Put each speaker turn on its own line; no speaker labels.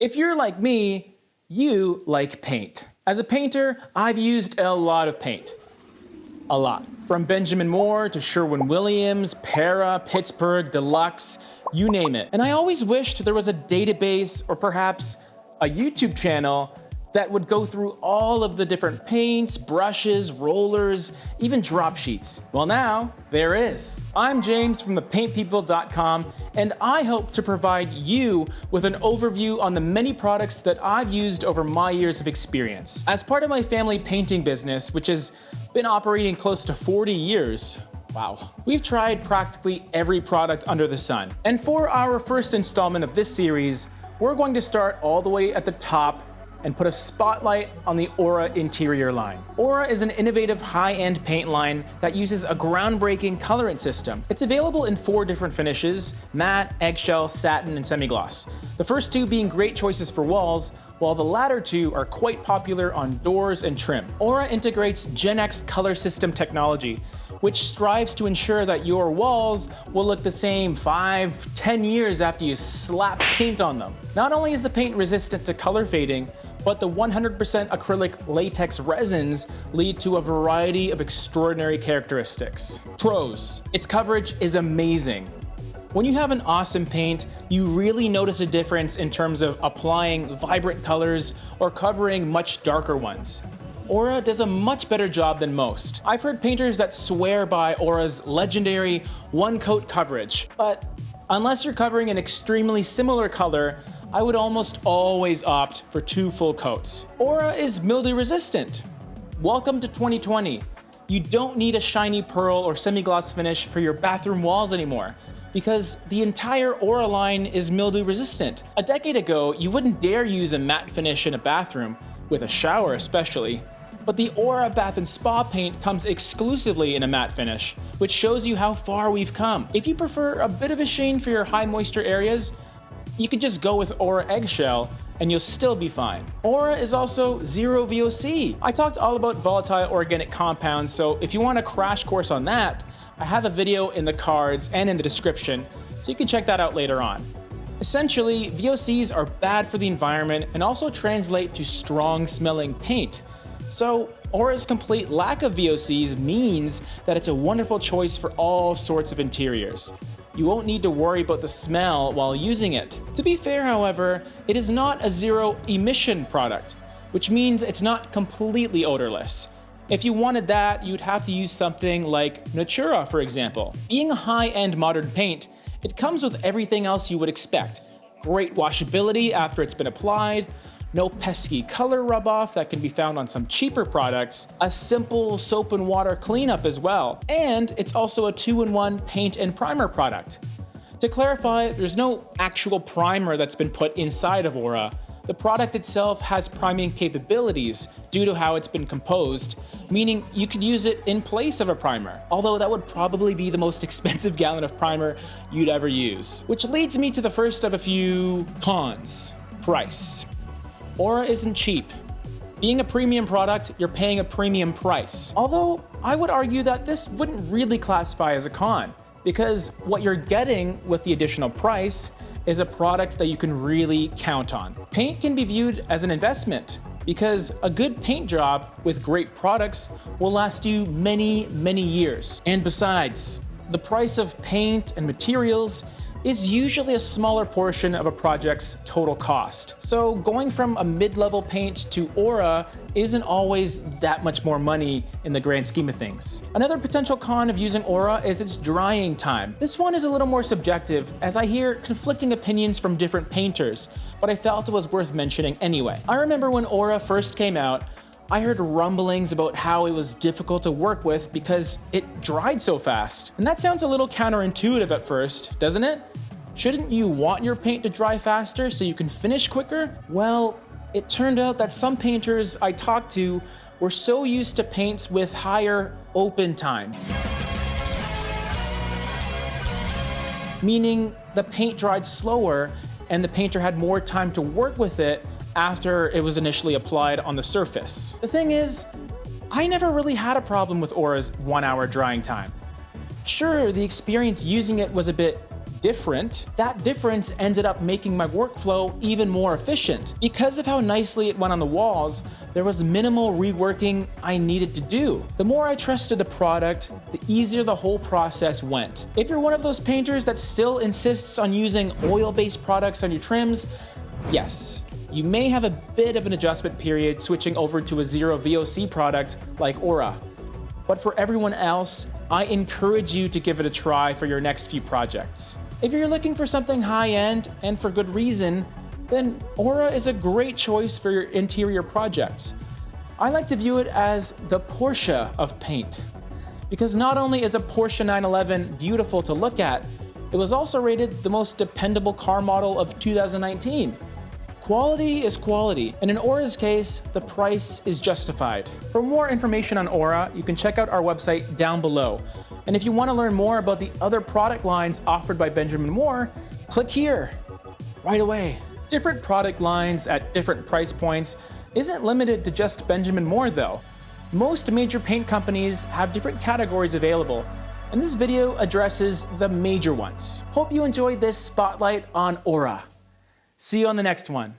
If you're like me, you like paint. As a painter, I've used a lot of paint. A lot. From Benjamin Moore to Sherwin-Williams, Para, Pittsburgh, Deluxe, you name it. And I always wished there was a database or perhaps a YouTube channel that would go through all of the different paints, brushes, rollers, even drop sheets. Well, now there is. I'm James from thepaintpeople.com, and I hope to provide you with an overview on the many products that I've used over my years of experience. As part of my family painting business, which has been operating close to 40 years, wow, we've tried practically every product under the sun. And for our first installment of this series, we're going to start all the way at the top and put a spotlight on the Aura interior line. Aura is an innovative high-end paint line that uses a groundbreaking colorant system. It's available in 4 different finishes: matte, eggshell, satin, and semi-gloss. The first 2 being great choices for walls, while the latter 2 are quite popular on doors and trim. Aura integrates Gen X color system technology, which strives to ensure that your walls will look the same 5-10 years after you slap paint on them. Not only is the paint resistant to color fading, but the 100% acrylic latex resins lead to a variety of extraordinary characteristics. Pros: its coverage is amazing. When you have an awesome paint, you really notice a difference in terms of applying vibrant colors or covering much darker ones. Aura does a much better job than most. I've heard painters that swear by Aura's legendary one-coat coverage, but unless you're covering an extremely similar color, I would almost always opt for 2 full coats. Aura is mildew resistant. Welcome to 2020. You don't need a shiny pearl or semi-gloss finish for your bathroom walls anymore, because the entire Aura line is mildew resistant. A decade ago, you wouldn't dare use a matte finish in a bathroom, with a shower especially. But the Aura Bath & Spa paint comes exclusively in a matte finish, which shows you how far we've come. If you prefer a bit of a sheen for your high moisture areas, you could just go with Aura Eggshell and you'll still be fine. Aura is also zero VOC. I talked all about volatile organic compounds, so if you want a crash course on that, I have a video in the cards and in the description, so you can check that out later on. Essentially, VOCs are bad for the environment and also translate to strong smelling paint. So Aura's complete lack of VOCs means that it's a wonderful choice for all sorts of interiors. You won't need to worry about the smell while using it. To be fair, however, it is not a zero emission product, which means it's not completely odorless. If you wanted that, you'd have to use something like Natura, for example. Being a high-end modern paint, it comes with everything else you would expect. Great washability after it's been applied, no pesky color rub-off that can be found on some cheaper products, a simple soap and water cleanup as well, and it's also a 2-in-1 paint and primer product. To clarify, there's no actual primer that's been put inside of Aura. The product itself has priming capabilities due to how it's been composed, meaning you could use it in place of a primer, although that would probably be the most expensive gallon of primer you'd ever use. Which leads me to the first of a few cons: price. Aura isn't cheap. Being a premium product, you're paying a premium price. Although I would argue that this wouldn't really classify as a con, because what you're getting with the additional price is a product that you can really count on. Paint can be viewed as an investment, because a good paint job with great products will last you many, many years. And besides, the price of paint and materials is usually a smaller portion of a project's total cost. So going from a mid-level paint to Aura isn't always that much more money in the grand scheme of things. Another potential con of using Aura is its drying time. This one is a little more subjective, as I hear conflicting opinions from different painters, but I felt it was worth mentioning anyway. I remember when Aura first came out, I heard rumblings about how it was difficult to work with because it dried so fast. And that sounds a little counterintuitive at first, doesn't it? Shouldn't you want your paint to dry faster so you can finish quicker? Well, it turned out that some painters I talked to were so used to paints with higher open time, meaning the paint dried slower and the painter had more time to work with it after it was initially applied on the surface. The thing is, I never really had a problem with Aura's 1-hour drying time. Sure, the experience using it was a bit different, that difference ended up making my workflow even more efficient. Because of how nicely it went on the walls, there was minimal reworking I needed to do. The more I trusted the product, the easier the whole process went. If you're one of those painters that still insists on using oil-based products on your trims, yes, you may have a bit of an adjustment period switching over to a zero VOC product like Aura. But for everyone else, I encourage you to give it a try for your next few projects. If you're looking for something high-end and for good reason, then Aura is a great choice for your interior projects. I like to view it as the Porsche of paint, because not only is a Porsche 911 beautiful to look at, it was also rated the most dependable car model of 2019. Quality is quality, and in Aura's case, the price is justified. For more information on Aura, you can check out our website down below. And if you want to learn more about the other product lines offered by Benjamin Moore, click here, right away. Different product lines at different price points isn't limited to just Benjamin Moore though. Most major paint companies have different categories available, and this video addresses the major ones. Hope you enjoyed this spotlight on Aura. See you on the next one.